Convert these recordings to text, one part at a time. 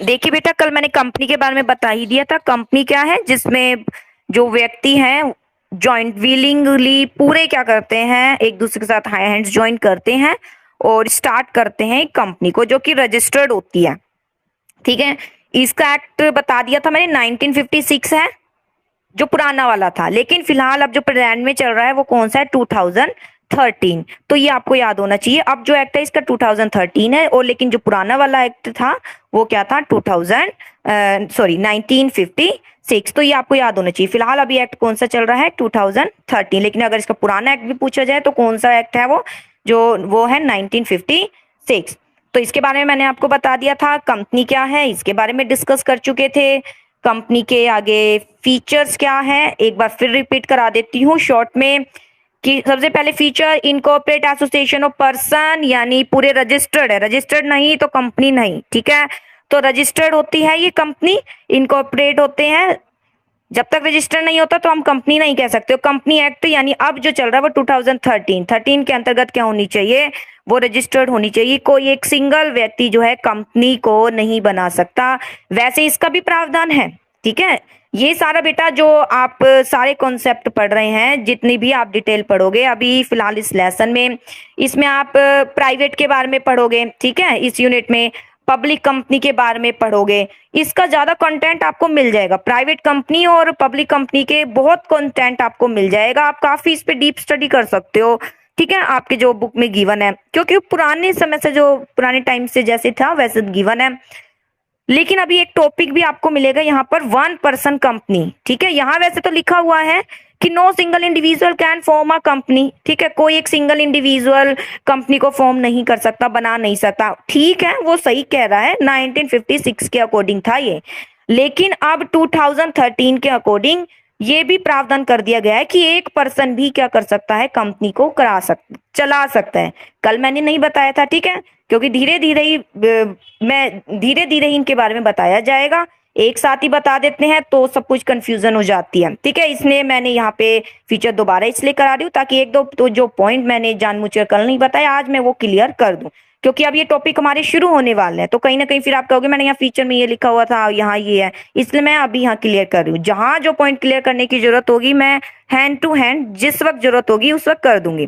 देखिए बेटा, कल मैंने कंपनी के बारे में बता ही दिया था। कंपनी क्या है, जिसमें जो व्यक्ति हैं जॉइंट विलिंगली पूरे क्या करते हैं, एक दूसरे के साथ हैंड्स ज्वाइन करते हैं और स्टार्ट करते हैं एक कंपनी को, जो कि रजिस्टर्ड होती है। ठीक है, इसका एक्ट बता दिया था मैंने, 1956 है जो पुराना वाला था। लेकिन फिलहाल अब जो प्रेजेंट में चल रहा है वो कौन सा है, 2013। तो ये आपको याद होना चाहिए। अब जो एक्ट है इसका 2013 है, और लेकिन जो पुराना वाला एक्ट था वो क्या था, 1956। तो ये आपको याद होना चाहिए। फिलहाल अभी एक्ट कौन सा चल रहा है, 2013। लेकिन अगर इसका पुराना एक्ट भी पूछा जाए तो कौन सा एक्ट है वो है 1956। तो इसके बारे में मैंने आपको बता दिया था। कंपनी क्या है इसके बारे में डिस्कस कर चुके थे। कंपनी के आगे फीचर्स क्या है एक बार फिर रिपीट करा देती हूँ शॉर्ट में, कि सबसे पहले feature, incorporate association of person, यानी पूरे रजिस्टर्ड है। रजिस्टर्ड नहीं तो कंपनी नहीं। ठीक है, तो रजिस्टर्ड होती है ये कंपनी, इनकॉर्पोरेट होते हैं। जब तक रजिस्टर नहीं होता तो हम कंपनी नहीं कह सकते। कंपनी एक्ट यानी अब जो चल रहा है वो 2013 के अंतर्गत क्या होनी चाहिए, वो रजिस्टर्ड होनी चाहिए। कोई एक सिंगल व्यक्ति जो है कंपनी को नहीं बना सकता। वैसे इसका भी प्रावधान है। ठीक है, ये सारा बेटा जो आप सारे कॉन्सेप्ट पढ़ रहे हैं, जितनी भी आप डिटेल पढ़ोगे अभी फिलहाल इस लेसन में, इसमें आप प्राइवेट के बारे में पढ़ोगे। ठीक है, इस यूनिट में पब्लिक कंपनी के बारे में पढ़ोगे। इसका ज्यादा कंटेंट आपको मिल जाएगा। प्राइवेट कंपनी और पब्लिक कंपनी के बहुत कंटेंट आपको मिल जाएगा। आप काफी इस पे डीप स्टडी कर सकते हो। ठीक है, आपके जो बुक में गिवन है, क्योंकि पुराने समय से, जो पुराने टाइम से जैसे था वैसे गिवन है। लेकिन अभी एक टॉपिक भी आपको मिलेगा यहाँ पर, 1 पर्सन कंपनी। ठीक है, यहाँ वैसे तो लिखा हुआ है कि no single individual can form a company. ठीक है, कोई एक सिंगल इंडिविजुअल कंपनी को फॉर्म नहीं कर सकता, बना नहीं सकता। ठीक है, वो सही कह रहा है, 1956 के अकॉर्डिंग था ये। लेकिन अब 2013 के अकॉर्डिंग ये भी प्रावधान कर दिया गया है कि एक पर्सन भी क्या कर सकता है, कंपनी को चला सकता है। कल मैंने नहीं बताया था। ठीक है, क्योंकि धीरे धीरे ही इनके बारे में बताया जाएगा। एक साथ ही बता देते हैं तो सब कुछ कंफ्यूजन हो जाती है। ठीक है, इसलिए मैंने यहाँ पे फीचर दोबारा इसलिए करा रही हूँ ताकि एक दो तो जो पॉइंट मैंने जानबूझकर कल नहीं बताया आज मैं वो क्लियर कर दूं। क्योंकि अब ये टॉपिक हमारे शुरू होने वाले हैं, तो कहीं ना कहीं फिर आप कहोगे मैंने यहाँ फीचर में ये लिखा हुआ था, यहाँ ये है, इसलिए मैं अभी यहाँ क्लियर कर रही हूँ। जहां जो पॉइंट क्लियर करने की जरूरत होगी मैं हैंड टू हैंड जिस वक्त जरूरत होगी उस वक्त कर दूंगी।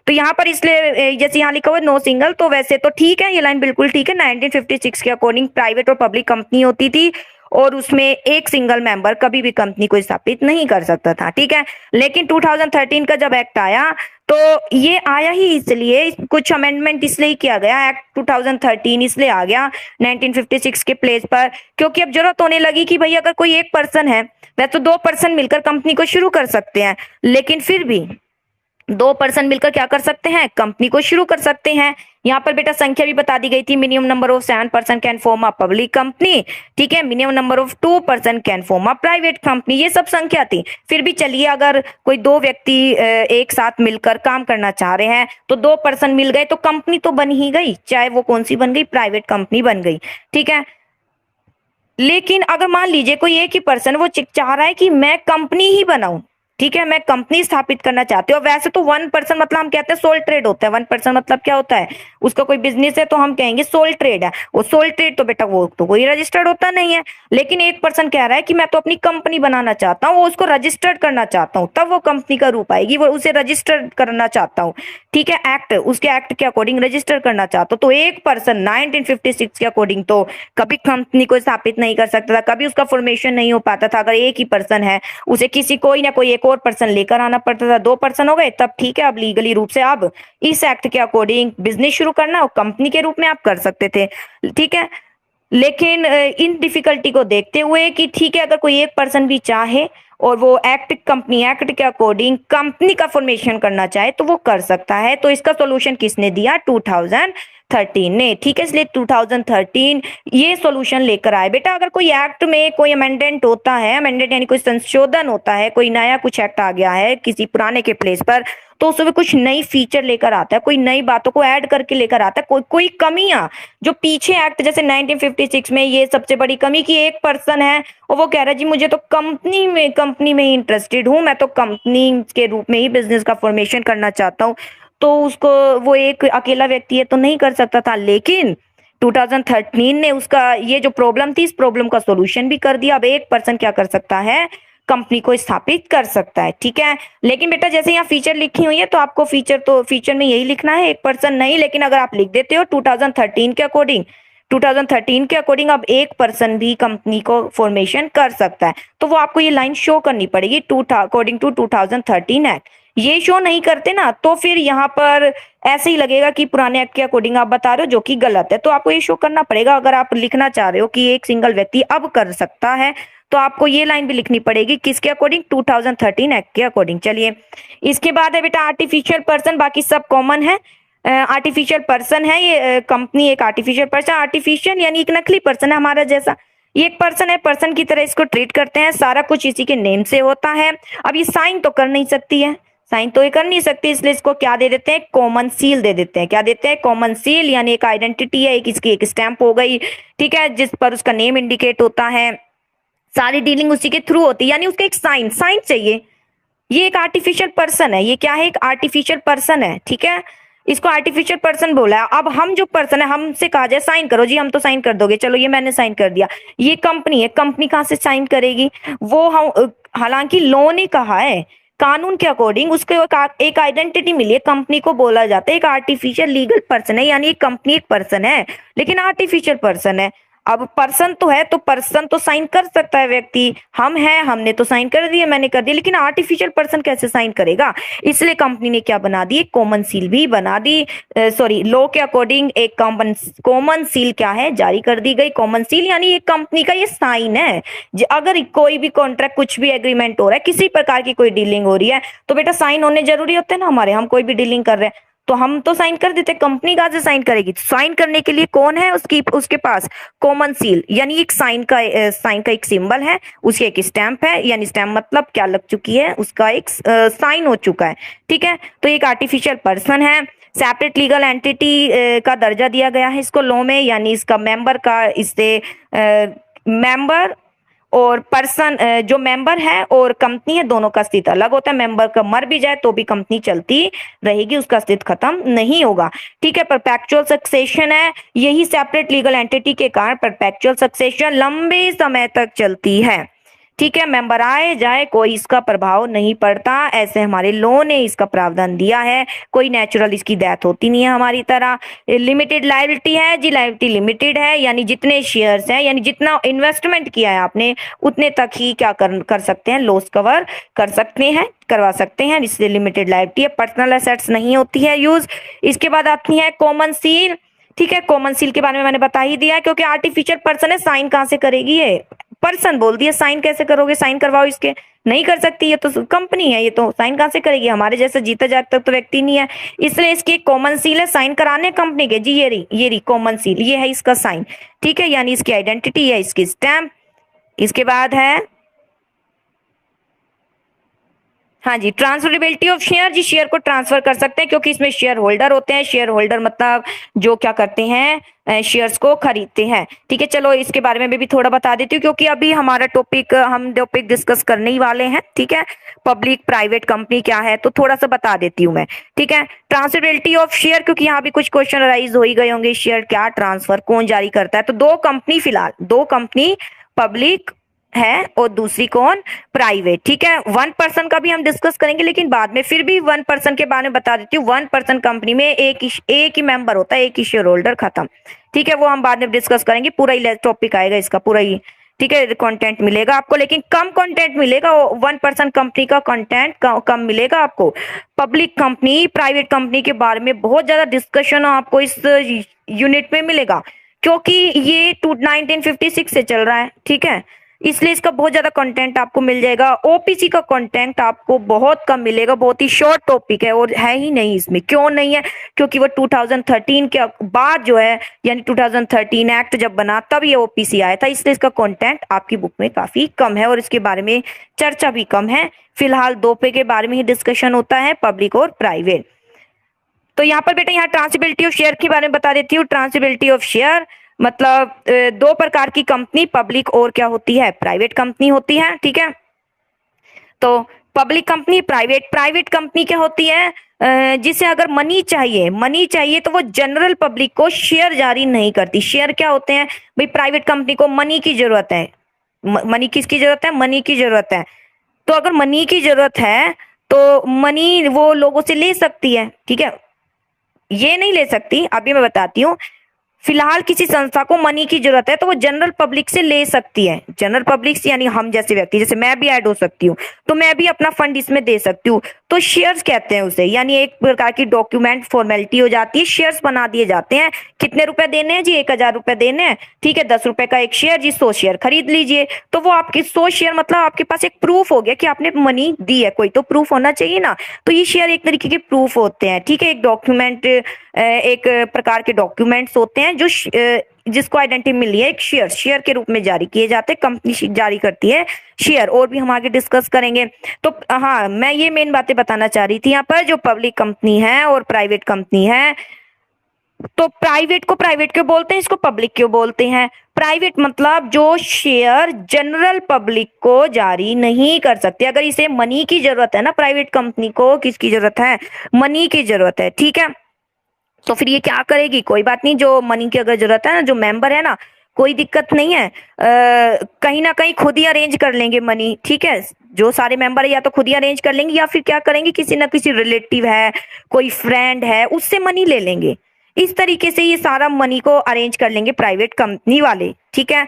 तो यहाँ पर इसलिए जैसे यहाँ लिखा हुआ नो सिंगल, तो वैसे तो ठीक है, ये लाइन बिल्कुल ठीक है। 1956 के अकॉर्डिंग प्राइवेट और पब्लिक कंपनी होती थी और उसमें एक सिंगल मेंबर कभी भी कंपनी को स्थापित नहीं कर सकता था। ठीक है, लेकिन 2013 का जब एक्ट आया तो ये आया ही इसलिए, कुछ अमेंडमेंट इसलिए किया गया, एक्ट 2013 इसलिए आ गया 1956 के प्लेस पर, क्योंकि अब जरूरत होने लगी कि भाई अगर कोई एक पर्सन है, वैसे तो 2 पर्सन मिलकर कंपनी को शुरू कर सकते हैं, लेकिन फिर भी 2 पर्सन मिलकर क्या कर सकते हैं, कंपनी को शुरू कर सकते हैं। यहाँ पर बेटा संख्या भी बता दी गई थी, minimum number of 7 person can form a public company. ठीक है, minimum number of 2 person can form a private company, ये सब संख्या थी। फिर भी चलिए, अगर कोई 2 व्यक्ति एक साथ मिलकर काम करना चाह रहे हैं तो 2 पर्सन मिल गए तो कंपनी तो बन ही गई, चाहे वो कौन सी बन गई, प्राइवेट कंपनी बन गई। ठीक है, लेकिन अगर मान लीजिए कोई एक ही पर्सन वो चाह रहा है कि मैं कंपनी ही बनाऊं, ठीक है, मैं कंपनी स्थापित करना चाहते हो। वैसे तो 1 पर्सन मतलब हम कहते हैं सोल ट्रेड होता है। 1 पर्सन मतलब क्या होता है, उसका कोई बिजनेस है तो हम कहेंगे सोल ट्रेड है। वो सोल ट्रेड तो बेटा वो तो कोई रजिस्टर्ड होता नहीं है। लेकिन एक पर्सन कह रहा है कि मैं तो अपनी कंपनी बनाना चाहता हूँ, वो उसको रजिस्टर्ड करना चाहता हूँ, तब वो कंपनी का रूप आएगी, वो उसे रजिस्टर्ड करना चाहता हूँ। ठीक है, एक्ट उसके एक्ट के अकॉर्डिंग रजिस्टर करना चाहता हूँ। तो एक पर्सन 1956 के अकॉर्डिंग तो कभी कंपनी को स्थापित नहीं कर सकता था, कभी उसका फॉर्मेशन नहीं हो पाता था। अगर एक ही पर्सन है, उसे किसी कोई ना कोई एक और पर्सन लेकर आना पड़ता था। 2 पर्सन हो गए तब ठीक है, अब लीगली रूप से अब इस एक्ट के अकॉर्डिंग बिजनेस शुरू करना और कंपनी के रूप में आप कर सकते थे। ठीक है, लेकिन इन डिफिकल्टी को देखते हुए कि ठीक है, अगर कोई एक पर्सन भी चाहे और वो कंपनी एक्ट के अकॉर्डिंग कंपनी का फॉर्मेशन करना चाहे तो वो कर सकता है। तो इसका सॉल्यूशन किसने दिया, 2013 ने। ठीक है, इसलिए 2013 ये सॉल्यूशन लेकर आए। बेटा अगर कोई एक्ट में कोई अमेंडमेंट होता है, अमेंडेंट यानी कोई संशोधन होता है, कोई नया कुछ एक्ट आ गया है किसी पुराने के प्लेस पर, तो उसमें कुछ नई फीचर लेकर आता है, कोई नई बातों को ऐड करके लेकर आता है, कोई कमियां जो पीछे एक्ट, जैसे 1956 में ये सबसे बड़ी कमी कि एक पर्सन है और वो कह रहा है जी मुझे तो कंपनी में ही इंटरेस्टेड हूं, मैं तो कंपनी के रूप में ही बिजनेस का फॉर्मेशन करना चाहता हूं। तो उसको, वो एक अकेला व्यक्ति है तो नहीं कर सकता था। लेकिन 2013 ने उसका ये जो प्रॉब्लम थी, इस प्रॉब्लम का सोल्यूशन भी कर दिया। अब एक पर्सन क्या कर सकता है, कंपनी को स्थापित कर सकता है, ठीक है। लेकिन बेटा जैसे यहाँ फीचर लिखी हुई है तो आपको फीचर में यही लिखना है, एक पर्सन नहीं। लेकिन अगर आप लिख देते हो 2013 के अकॉर्डिंग, 2013 के अकॉर्डिंग अब एक पर्सन भी कंपनी को फॉर्मेशन कर सकता है, तो वो आपको ये लाइन शो करनी पड़ेगी, अकॉर्डिंग टू 2013 एक्ट। ये शो नहीं करते ना तो फिर यहाँ पर ऐसे ही लगेगा कि पुराने एक्ट के अकॉर्डिंग आप बता रहे हो, जो कि गलत है। तो आपको ये शो करना पड़ेगा। अगर आप लिखना चाह रहे हो कि एक सिंगल व्यक्ति अब कर सकता है, तो आपको ये लाइन भी लिखनी पड़ेगी, किसके अकॉर्डिंग, 2013 एक्ट के अकॉर्डिंग। चलिए, इसके बाद है बेटा आर्टिफिशियल पर्सन, बाकी सब कॉमन है। आर्टिफिशियल पर्सन है ये, कंपनी एक आर्टिफिशियल पर्सन, आर्टिफिशियल यानी एक नकली पर्सन है हमारा जैसा। ये एक पर्सन है, पर्सन की तरह इसको ट्रीट करते हैं, सारा कुछ इसी के नेम से होता है। अब ये साइन तो कर नहीं सकती है, साइन तो ये कर नहीं सकती, इसलिए इसको क्या दे देते हैं, कॉमन सील दे देते हैं। क्या देते हैं, कॉमन सील, यानी एक आइडेंटिटी है, एक इसकी एक स्टैंप हो गई, ठीक है, जिस पर उसका नेम इंडिकेट होता है, सारी डीलिंग उसी के थ्रू होती है, यानी उसका एक साइन चाहिए। ये एक आर्टिफिशियल पर्सन है, ये क्या है, एक आर्टिफिशियल पर्सन है, ठीक है। इसको आर्टिफिशियल पर्सन बोला है। अब हम जो पर्सन है, हमसे कहा जाए साइन करो जी, हम तो साइन कर दोगे, चलो ये मैंने साइन कर दिया। ये कंपनी है, कंपनी कहाँ से साइन करेगी, वो हम, हालांकि लॉ ने कहा है, कानून के अकॉर्डिंग उसको एक आइडेंटिटी मिली है, कंपनी को बोला जाता है एक आर्टिफिशियल लीगल पर्सन है, यानी कंपनी एक पर्सन है लेकिन आर्टिफिशियल पर्सन है। अब पर्सन तो है, तो पर्सन तो साइन कर सकता है व्यक्ति, हम हैं, हमने तो साइन कर दिया, मैंने कर दिया, लेकिन आर्टिफिशियल पर्सन कैसे साइन करेगा, इसलिए कंपनी ने क्या बना दी, कॉमन सील भी बना दी। सॉरी, लॉ के अकॉर्डिंग एक कॉमन सील क्या है, जारी कर दी गई। कॉमन सील यानी एक कंपनी का ये साइन है। अगर कोई भी कॉन्ट्रैक्ट, कुछ भी एग्रीमेंट हो रहा है, किसी प्रकार की कोई डीलिंग हो रही है, तो बेटा साइन होने जरूरी होते हैं ना हमारे, हम कोई भी डीलिंग कर रहे हैं तो हम तो साइन कर देते, कंपनी कहाँ से साइन करेगी, साइन करने के लिए कौन है, उसके पास कॉमन सील, यानी एक साइन का एक सिंबल है, उसकी एक स्टैंप है, यानी स्टैंप मतलब क्या लग चुकी है, उसका एक साइन हो चुका है, ठीक है। तो एक आर्टिफिशियल पर्सन है, सेपरेट लीगल एंटिटी का दर्जा दिया गया है इसको लॉ में, यानी इसका मेंबर का, इससे मेंबर और पर्सन, जो मेंबर है और कंपनी है, दोनों का अस्तित्व अलग होता है। मेंबर का मर भी जाए तो भी कंपनी चलती रहेगी, उसका अस्तित्व खत्म नहीं होगा, ठीक है। परपेचुअल सक्सेशन है, यही सेपरेट लीगल एंटिटी के कारण परपेचुअल सक्सेशन लंबे समय तक चलती है, ठीक है। मेंबर आए जाए कोई इसका प्रभाव नहीं पड़ता, ऐसे हमारे लॉ ने इसका प्रावधान दिया है, कोई नेचुरल इसकी डेथ होती नहीं है हमारी तरह। लिमिटेड लायबिलिटी है जी, लायबिलिटी लिमिटेड है, यानी जितने शेयर्स हैं, यानी जितना इन्वेस्टमेंट किया है आपने उतने तक ही क्या कर सकते हैं, लॉस कवर कर सकते हैं, करवा सकते हैं, इसलिए लिमिटेड लायबिलिटी है। पर्सनल एसेट्स नहीं होती है यूज। इसके बाद आती है कॉमन सील, ठीक है। कॉमन सील के बारे में मैंने बता ही दिया है, क्योंकि आर्टिफिशियल पर्सन है, साइन कहाँ से करेगी, ये पर्सन बोल दिया, साइन कैसे करोगे, साइन करवाओ इसके, नहीं कर सकती, ये तो कंपनी है, ये तो साइन कहाँ से करेगी, हमारे जैसा जीता जागता तो व्यक्ति नहीं है, इसलिए इसकी कॉमन सील है, साइन कराने कंपनी के जी, ये रही कॉमन सील, ये है इसका साइन, ठीक है, यानी इसकी आइडेंटिटी है, इसकी स्टैंप। इसके बाद है, हाँ जी, ट्रांसफरेबिलिटी ऑफ शेयर, जी शेयर को ट्रांसफर कर सकते हैं, क्योंकि इसमें शेयर होल्डर होते हैं, शेयर होल्डर मतलब जो क्या करते हैं, शेयर्स को खरीदते हैं, ठीक है। चलो इसके बारे में भी थोड़ा बता देती हूँ, क्योंकि अभी हमारा हम टॉपिक डिस्कस करने ही वाले हैं, ठीक है। पब्लिक प्राइवेट कंपनी क्या है, तो थोड़ा सा बता देती हूँ मैं, ठीक है। ट्रांसफरेबिलिटी ऑफ शेयर, क्योंकि यहाँ भी कुछ क्वेश्चन राइज हो ही गए होंगे, शेयर क्या ट्रांसफर, कौन जारी करता है, तो फिलहाल दो कंपनी पब्लिक है और दूसरी कौन, प्राइवेट, ठीक है। 1% का भी हम डिस्कस करेंगे, लेकिन बाद में, फिर भी 1% के बारे में बता देती हूँ। 1% कंपनी में एक ही मेंबर होता है, एक ही शेयर होल्डर, खत्म, ठीक है। वो हम बाद में डिस्कस करेंगे, पूरा ही टॉपिक आएगा इसका, पूरा ही, ठीक है, कंटेंट मिलेगा आपको, लेकिन कम कंटेंट मिलेगा, 1% कंपनी का कंटेंट कम मिलेगा आपको। पब्लिक कंपनी प्राइवेट कंपनी के बारे में बहुत ज्यादा डिस्कशन आपको इस यूनिट में मिलेगा, क्योंकि ये 1956 से चल रहा है, ठीक है, इसलिए इसका बहुत ज्यादा कंटेंट आपको मिल जाएगा। ओपीसी का कंटेंट आपको बहुत कम मिलेगा, बहुत ही शॉर्ट टॉपिक है, और है ही नहीं इसमें, क्यों नहीं है, क्योंकि वो 2013 के बाद जो है, यानी 2013 एक्ट जब बना तब ये ओपीसी आया था, इसलिए इसका कंटेंट आपकी बुक में काफी कम है और इसके बारे में चर्चा भी कम है। फिलहाल दो पे के बारे में ही डिस्कशन होता है, पब्लिक और प्राइवेट। तो यहाँ पर बेटा, यहाँ ट्रांसफरेबिलिटी ऑफ शेयर के बारे में बता देती हूँ। ट्रांसफरेबिलिटी ऑफ शेयर मतलब दो प्रकार की कंपनी, पब्लिक और क्या होती है, प्राइवेट कंपनी होती है, ठीक है। तो public company, private, private company क्या होती है, जिसे अगर मनी चाहिए तो वो जनरल पब्लिक को शेयर जारी नहीं करती। शेयर क्या होते हैं भाई, प्राइवेट कंपनी को मनी की जरूरत है। मनी किसकी जरूरत है, मनी की जरूरत है। तो अगर मनी की जरूरत है तो मनी वो लोगों से ले सकती है, ठीक है। ये नहीं ले सकती, अभी मैं बताती हूँ। फिलहाल किसी संस्था को मनी की जरूरत है तो वो जनरल पब्लिक से ले सकती है। जनरल पब्लिक से यानी हम जैसे व्यक्ति, जैसे मैं भी ऐड हो सकती हूँ, तो मैं भी अपना फंड इसमें दे सकती हूँ। तो शेयर्स कहते हैं उसे, यानी एक प्रकार की डॉक्यूमेंट फॉर्मेलिटी हो जाती है, शेयर्स बना दिए जाते हैं। कितने रुपए देने हैं जी, 1,000 रुपए देने हैं, ठीक है। 10 रुपए का एक शेयर जी, 100 शेयर खरीद लीजिए। तो वो आपकी 100 शेयर, मतलब आपके पास एक प्रूफ हो गया कि आपने मनी दी है। कोई तो प्रूफ होना चाहिए ना, तो ये शेयर एक तरीके के प्रूफ होते हैं, ठीक है। एक डॉक्यूमेंट, एक प्रकार के डॉक्यूमेंट्स होते हैं जो जिसको आइडेंटिटी मिली है, एक शेयर, शेयर के रूप में जारी किए जाते हैं। कंपनी जारी करती है शेयर, और भी हम आगे डिस्कस करेंगे। तो हाँ, मैं ये मेन बातें बताना चाह रही थी यहाँ पर। जो पब्लिक कंपनी है और प्राइवेट कंपनी है, तो प्राइवेट को प्राइवेट क्यों बोलते हैं, इसको पब्लिक क्यों बोलते हैं। प्राइवेट मतलब जो शेयर जनरल पब्लिक को जारी नहीं कर सकते। अगर इसे मनी की जरूरत है ना, प्राइवेट कंपनी को किसकी जरूरत है, मनी की जरूरत है, ठीक है। तो फिर ये क्या करेगी, कोई बात नहीं, जो मनी की अगर जरूरत है ना, जो मेंबर है ना, कोई दिक्कत नहीं है, कहीं ना कहीं खुद ही अरेंज कर लेंगे मनी, ठीक है। जो सारे मेंबर है या तो खुद ही अरेंज कर लेंगे, या फिर क्या करेंगे, किसी ना किसी रिलेटिव है, कोई फ्रेंड है, उससे मनी ले लेंगे। इस तरीके से ये सारा मनी को अरेंज कर लेंगे प्राइवेट कंपनी वाले, ठीक है।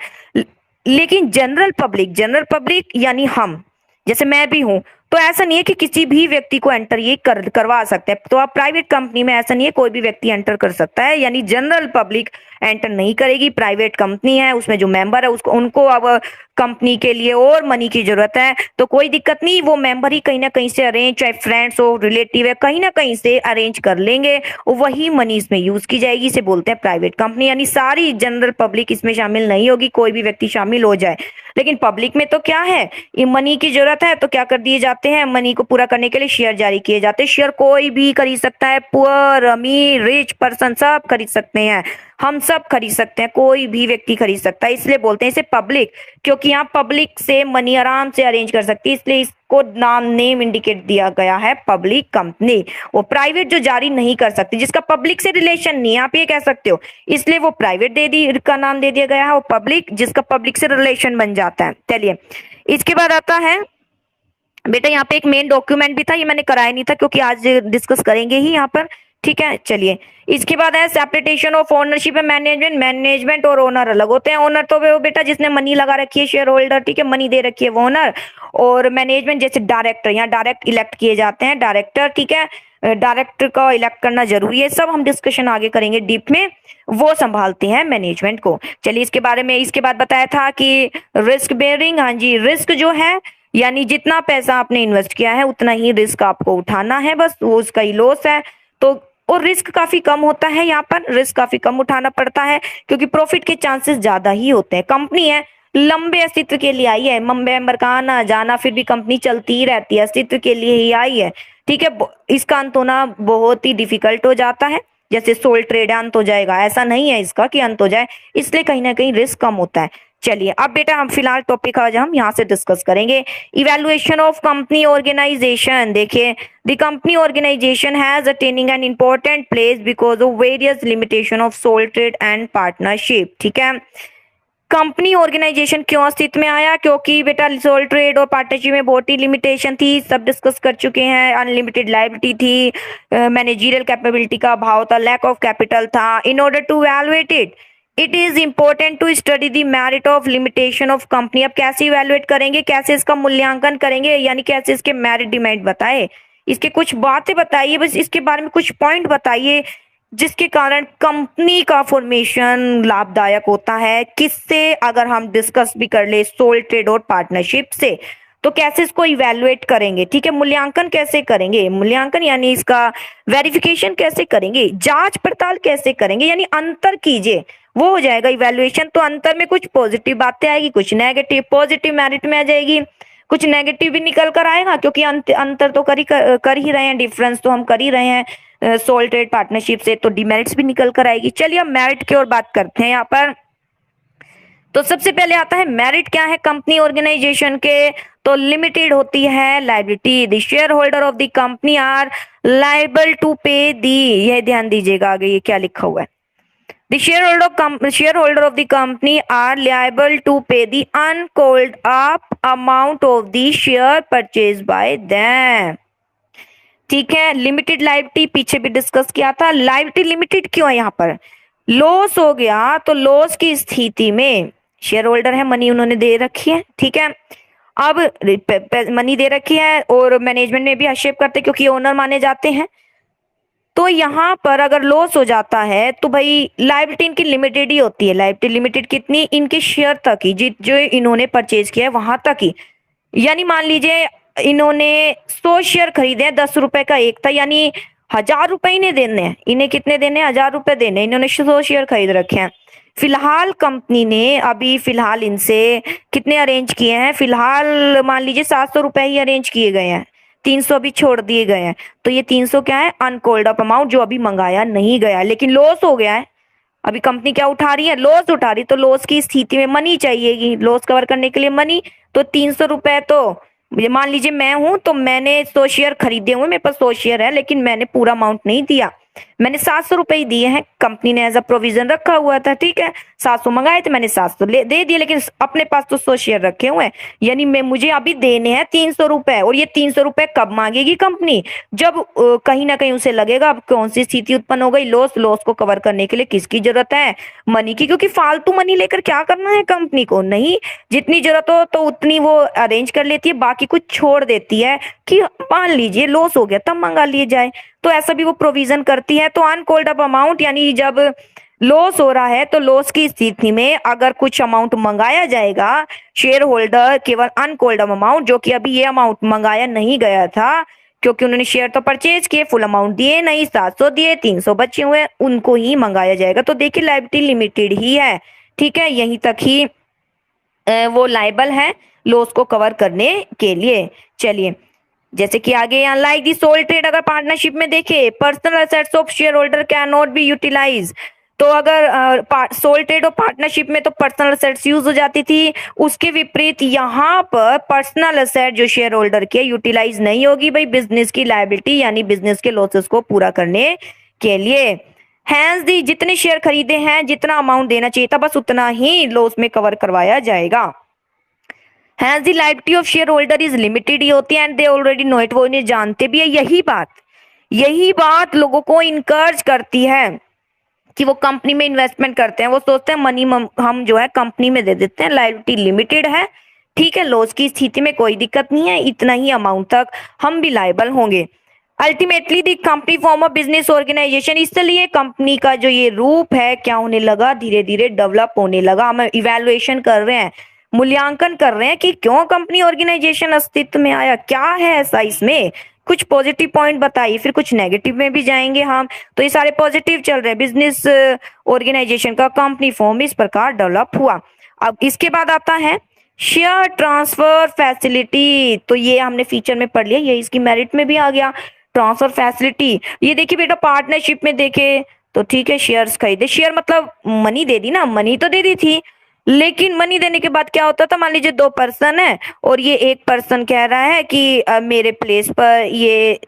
लेकिन जनरल पब्लिक यानी हम, जैसे मैं भी हूं, तो ऐसा नहीं है कि किसी भी व्यक्ति को एंटर ये करवा सकते हैं। तो आप प्राइवेट कंपनी में ऐसा नहीं है, कोई भी व्यक्ति एंटर कर सकता है, यानी जनरल पब्लिक एंटर नहीं करेगी। प्राइवेट कंपनी है, उसमें जो मेंबर है उसको, उनको अब कंपनी के लिए और मनी की जरूरत है, तो कोई दिक्कत नहीं, वो मेंबर ही कहीं ना कहीं से अरेंज, चाहे फ्रेंड्स हो, रिलेटिव है, कहीं ना कहीं से अरेंज कर लेंगे, और वही मनी इसमें यूज की जाएगी। इसे बोलते हैं प्राइवेट कंपनी। यानी सारी जनरल पब्लिक इसमें शामिल नहीं होगी, कोई भी व्यक्ति शामिल हो जाए। लेकिन पब्लिक में तो क्या है, ये मनी की जरूरत है तो क्या कर दिए जाते हैं, मनी को पूरा करने के लिए शेयर जारी किए जाते हैं। शेयर कोई भी खरीद सकता है, पुअर, अमीर, रिच पर्सन सब खरीद सकते हैं, हम सब खरीद सकते हैं, कोई भी व्यक्ति खरीद सकता है। इसलिए बोलते हैं इसे पब्लिक, क्योंकि यहाँ पब्लिक से मनी आराम से अरेंज कर सकती है, इसलिए इसको नेम इंडिकेट दिया गया है पब्लिक कंपनी। वो प्राइवेट जो जारी नहीं कर सकती, जिसका पब्लिक से रिलेशन नहीं है, आप ये कह सकते हो, इसलिए वो प्राइवेट का नाम दे दिया गया है। वो पब्लिक जिसका पब्लिक से रिलेशन बन जाता है। चलिए, इसके बाद आता है बेटा, यहाँ पे एक मेन डॉक्यूमेंट भी था, ये मैंने कराया नहीं था क्योंकि आज डिस्कस करेंगे ही यहाँ पर, ठीक है। चलिए, इसके बाद है separation of ownership and management. Management और ओनर अलग होते हैं। ओनर तो वो बेटा जिसने मनी लगा रखी है, शेयर होल्डर, ठीक है, मनी दे रखी है, वो ओनर। और मैनेजमेंट जैसे डायरेक्टर, यहाँ डायरेक्ट इलेक्ट किए जाते हैं डायरेक्टर, ठीक है। डायरेक्टर को इलेक्ट करना जरूरी है, सब हम डिस्कशन आगे करेंगे डीप में, वो संभालते हैं मैनेजमेंट को। चलिए, इसके बारे में इसके बाद बताया था कि रिस्क बेयरिंग, हाँ जी, रिस्क जो है यानी जितना पैसा आपने इन्वेस्ट किया है उतना ही रिस्क आपको उठाना है, बस वो उसका ही लॉस है। तो और रिस्क काफी कम होता है, यहाँ पर रिस्क काफी कम उठाना पड़ता है क्योंकि प्रॉफिट के चांसेस ज्यादा ही होते हैं। कंपनी है, लंबे अस्तित्व के लिए आई है, मेंबर का आना जाना, फिर भी कंपनी चलती ही रहती है, अस्तित्व के लिए ही आई है, ठीक है। इसका अंत होना बहुत ही डिफिकल्ट हो जाता है, जैसे सोल ट्रेड अंत हो जाएगा, ऐसा नहीं है इसका कि अंत हो जाए, इसलिए कहीं ना कहीं रिस्क कम होता है। चलिए, अब बेटा हम फिलहाल टॉपिक आज हम यहाँ से डिस्कस करेंगे, इवैल्यूएशन ऑफ कंपनी ऑर्गेनाइजेशन। देखिए, the company organization has attaining an important place because of various limitation of sole trade and partnership, ठीक है। कंपनी ऑर्गेनाइजेशन क्यों अस्तित्व में आया, क्योंकि बेटा सोल ट्रेड और पार्टनरशिप में बहुत ही लिमिटेशन थी, सब डिस्कस कर चुके हैं। अनलिमिटेड लायबिलिटी थी, मैनेजरियल कैपेबिलिटी का अभाव था, लैक ऑफ कैपिटल था। In order to evaluate it is important to study the merit of limitation of company. अब कैसे इवैल्यूएट करेंगे, कैसे इसका मूल्यांकन करेंगे, यानी कैसे इसके मेरिट डिमेरिट बताए, इसके कुछ बातें बताइए, बस इसके बारे में कुछ पॉइंट बताइए जिसके कारण कंपनी का फॉर्मेशन लाभदायक होता है। किससे, अगर हम डिस्कस भी कर ले, सोल ट्रेड और पार्टनरशिप से, तो कैसे इसको इवैल्यूएट करेंगे, ठीक है। मूल्यांकन कैसे करेंगे, मूल्यांकन यानी इसका वेरिफिकेशन कैसे करेंगे, जांच पड़ताल कैसे करेंगे, यानी अंतर कीजिए, वो हो जाएगा इवैल्यूएशन। तो अंतर में कुछ पॉजिटिव बातें आएगी, कुछ नेगेटिव। पॉजिटिव मेरिट में आ जाएगी, कुछ नेगेटिव भी निकल कर आएगा क्योंकि अंतर तो कर ही रहे हैं, डिफरेंस तो हम कर ही रहे हैं सोल ट्रेड पार्टनरशिप से, तो डिमेरिट्स भी निकल कर आएगी। चलिए, अब मेरिट की ओर बात करते हैं यहाँ पर। तो सबसे पहले आता है मेरिट क्या है कंपनी ऑर्गेनाइजेशन के, तो लिमिटेड होती है liability, the share holder of the company are liable to pay the, यह ध्यान दीजिएगा आगे ये क्या लिखा हुआ है, the share holder of the company are liable to pay the uncalled up amount of the share purchase by them. ठीक है, लिमिटेड लाइबिलिटी पीछे भी डिस्कस किया था, लाइबिलिटी लिमिटेड क्यों है यहाँ पर, लॉस हो गया तो लॉस की स्थिति में शेयर होल्डर है, मनी उन्होंने दे रखी है, ठीक है, अब मनी दे रखी है और मैनेजमेंट में भी हस्तक्षेप करते हैं क्योंकि ओनर माने जाते हैं, तो यहाँ पर अगर लॉस हो जाता है तो भाई लाइबिलिटी इनकी लिमिटेड ही होती है, लाइबिलिटी लिमिटेड कितनी, इनके शेयर तक ही, जो इन्होंने परचेज किया है वहां तक ही, यानी मान लीजिए इन्होंने 100 शेयर खरीदे हैं, 10 रुपए का एक था, यानी 1000 रुपए इन्हें देने हैं, इन्हें कितने देने हैं, 1000 रुपए देने हैं, इन्होंने 100 शेयर खरीद रखे हैं। फिलहाल कंपनी ने अभी फिलहाल इनसे कितने अरेंज किए हैं, फिलहाल मान लीजिए 700 रुपए ही अरेंज किए गए हैं, 300 भी छोड़ दिए गए हैं, तो ये 300 क्या है, अनकॉल्ड अप अमाउंट जो अभी मंगाया नहीं गया लेकिन लॉस हो गया है। अभी कंपनी क्या उठा रही है, लॉस उठा रही, तो लॉस की स्थिति में मनी चाहिएगी, लॉस कवर करने के लिए मनी, तो 300 रुपए, तो मान लीजिए मैं हूं तो मैंने 100 शेयर खरीदे हुए, मेरे पास 100 शेयर है लेकिन मैंने पूरा अमाउंट नहीं दिया, मैंने 700 रुपए ही दिए हैं, कंपनी ने एज अ प्रोविजन रखा हुआ था, ठीक है, 700 मंगाए थे मैंने 700 दे दिए, लेकिन अपने पास तो 100 शेयर रखे हुए हैं, यानी मैं मुझे अभी देने हैं 300 रुपए, और ये 300 रुपए कब मांगेगी कंपनी, जब कहीं ना कहीं उसे लगेगा अब कौन सी स्थिति उत्पन्न हो गई, लॉस को कवर करने के लिए किसकी जरूरत है, मनी की, क्योंकि फालतू मनी लेकर क्या करना है कंपनी को, नहीं, जितनी जरूरत हो तो उतनी वो अरेंज कर लेती है, बाकी कुछ छोड़ देती है कि मान लीजिए लॉस हो गया तब मंगा लिए जाए, तो ऐसा भी वो प्रोविजन करती है। तो अनकॉल्ड अप अमाउंट यानी जब लॉस हो रहा है तो लॉस की स्थिति में अगर कुछ अमाउंट मंगाया जाएगा, शेयर होल्डर केवल अनकॉल्ड अप अमाउंट, जो कि अभी ये अमाउंट मंगाया नहीं गया था क्योंकि उन्होंने शेयर तो परचेज किए, फुल अमाउंट दिए नहीं, 700 दिए, 300 बचे हुए, उनको ही मंगाया जाएगा। तो देखिए लायबिलिटी लिमिटेड ही है, ठीक है, यहीं तक ही वो लायबल है लॉस को कवर करने के लिए। चलिए जैसे कि आगे अनलाइक दी सोल ट्रेड, अगर पार्टनरशिप में देखे personal assets of share holder can not be utilize, तो अगर सोल ट्रेड और पार्टनरशिप में तो पर्सनल एसेट्स यूज हो जाती थी, उसके विपरीत यहाँ पर पर्सनल एसेट जो शेयर होल्डर के यूटिलाइज नहीं होगी भाई बिजनेस की लायबिलिटी यानी बिजनेस के लॉसेस को पूरा करने के लिए। हैंस दी जितने शेयर खरीदे हैं जितना अमाउंट देना चाहिए था बस उतना ही लॉस में कवर करवाया जाएगा। Hence the liability of share holder is limited ही होती है and they already know it, वो इन्हें जानते भी है। यही बात लोगों को इनकरेज करती है कि वो कंपनी में इन्वेस्टमेंट करते हैं, वो सोचते हैं मनी हम जो है कंपनी में दे देते हैं, लायबिलिटी लिमिटेड है, ठीक है, लॉस की स्थिति में कोई दिक्कत नहीं है, इतना ही अमाउंट तक हम भी लायबल होंगे। Ultimately the company form of business organization, इसलिए कंपनी का जो ये रूप है क्या होने लगा, धीरे धीरे डेवलप होने लगा। हम इवैल्यूएशन कर रहे हैं, मूल्यांकन कर रहे हैं कि क्यों कंपनी ऑर्गेनाइजेशन अस्तित्व में आया, क्या है ऐसा इसमें, कुछ पॉजिटिव पॉइंट बताइए, फिर कुछ नेगेटिव में भी जाएंगे हम। तो ये सारे पॉजिटिव चल रहे हैं, बिजनेस ऑर्गेनाइजेशन का कंपनी फॉर्म इस प्रकार डेवलप हुआ। अब इसके बाद आता है शेयर ट्रांसफर फैसिलिटी, तो ये हमने फीचर में पढ़ लिया, ये इसकी मेरिट में भी आ गया ट्रांसफर फैसिलिटी। ये देखिए बेटा पार्टनरशिप में देखे तो ठीक है, शेयर्स खरीदे, शेयर मतलब मनी दे दी ना, मनी तो दे दी थी, लेकिन मनी देने के बाद क्या होता था, मान लीजिए 2 पर्सन है और ये एक पर्सन कह रहा है कि मेरे प्लेस पर ये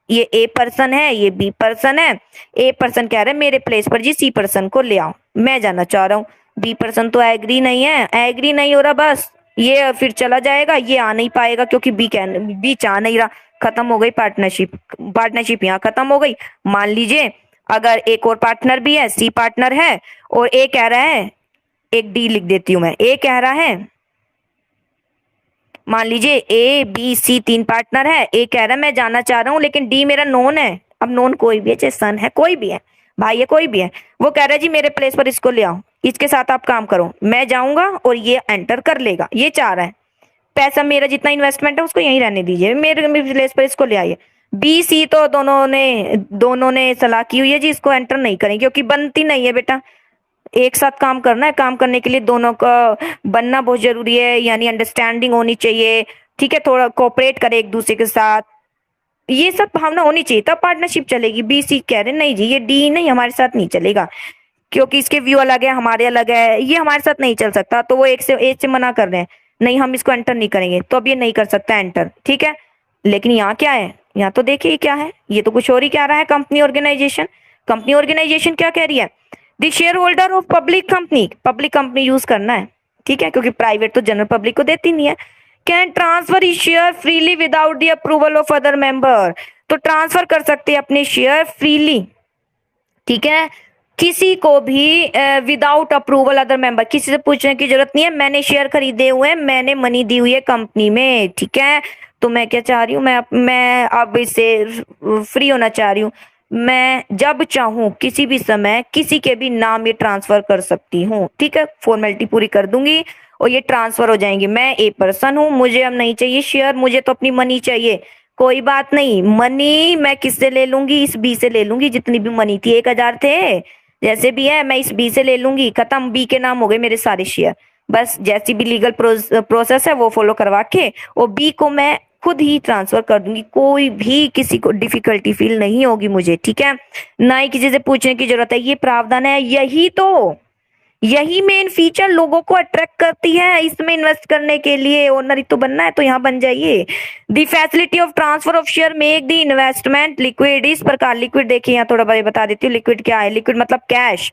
ए पर्सन है, ये बी पर्सन है, ए पर्सन कह रहा है मेरे प्लेस पर जी सी पर्सन को ले आओ, मैं जाना चाह रहा हूँ, बी पर्सन तो एग्री नहीं है, एग्री नहीं हो रहा, बस ये फिर चला जाएगा, ये आ नहीं पाएगा क्योंकि बी चाह नहीं रहा, खत्म हो गई पार्टनरशिप यहाँ खत्म हो गई। मान लीजिए अगर एक और पार्टनर भी है, सी पार्टनर है, और ए कह रहा है, एक डी लिख देती हूं मैं, ए कह रहा है, मान लीजिए ए बी सी 3 पार्टनर है, ए कह रहा है मैं जाना चाह रहा हूं लेकिन डी मेरा नोन है, अब नोन कोई भी है, चाहे सन है, कोई भी है, भाई है, कोई भी है, वो कह रहा है जी मेरे प्लेस पर इसको ले आओ, इसके साथ आप काम करो, मैं जाऊंगा और ये एंटर कर लेगा, ये चाह रहा है पैसा मेरा जितना इन्वेस्टमेंट है उसको यहीं रहने दीजिए, मेरे प्लेस पर इसको ले आइए। बी सी तो दोनों ने सलाह की हुई है जी इसको एंटर नहीं करेंगे क्योंकि बनती नहीं है बेटा, एक साथ काम करना है, काम करने के लिए दोनों का बनना बहुत जरूरी है, यानी अंडरस्टैंडिंग होनी चाहिए, ठीक है, थोड़ा कोऑपरेट करे एक दूसरे के साथ, ये सब भावना होनी चाहिए तब पार्टनरशिप चलेगी। बी सी कह रहे नहीं जी ये डी नहीं हमारे साथ नहीं चलेगा, क्योंकि इसके व्यू अलग है, हमारे अलग है, ये हमारे साथ नहीं चल सकता। तो वो एक से मना कर रहे हैं, नहीं हम इसको एंटर नहीं करेंगे, तो अब ये नहीं कर सकता एंटर, ठीक है। लेकिन यहाँ क्या है, यहाँ तो देखिए क्या है, ये तो कुछ और ही कह रहा है। कंपनी ऑर्गेनाइजेशन, कंपनी ऑर्गेनाइजेशन क्या कह रही है, the share holder of public company, public company use करना है, ठीक है, क्योंकि प्राइवेट तो जनरल पब्लिक को देती नहीं है। Can transfer he share freely without the approval of other member, तो ट्रांसफर कर सकते हैं अपने शेयर फ्रीली, ठीक है, किसी को भी विदाउट अप्रूवल अदर मेंबर, किसी से पूछने की जरूरत नहीं है। मैंने शेयर खरीदे हुए हैं, मैंने मनी दी हुई है कंपनी में, ठीक है। तो मैं क्या चाह रही हूँ, मैं अब इससे फ्री होना चाह रही हूँ। मैं जब चाहूँ किसी भी समय किसी के भी नाम ये ट्रांसफर कर सकती हूँ, ठीक है। फॉर्मेलिटी पूरी कर दूंगी और ये ट्रांसफर हो जाएंगे। मैं ए पर्सन हूँ, मुझे अब नहीं चाहिए शेयर, मुझे तो अपनी मनी चाहिए। कोई बात नहीं, मनी मैं किससे ले लूंगी, इस बी से ले लूंगी। जितनी भी मनी थी 1,000 थे, जैसे भी है मैं इस बी से ले लूंगी, खत्म, बी के नाम हो गए मेरे सारे शेयर। बस जैसी भी लीगल प्रोसेस है वो फॉलो करवा के और बी को मैं खुद ही ट्रांसफर कर दूंगी। कोई भी किसी को डिफिकल्टी फील नहीं होगी मुझे, ठीक है, ना ही किसी से पूछने की जरूरत है। ये प्रावधान है, यही मेन फीचर लोगों को अट्रैक्ट करती है इसमें इन्वेस्ट करने के लिए। ओनर ही तो बनना है तो यहाँ बन जाइए। The facility of transfer of share make the investment liquid, इस प्रकार लिक्विड, देखिए यहाँ थोड़ा बता देती हूँ लिक्विड क्या है। लिक्विड मतलब कैश,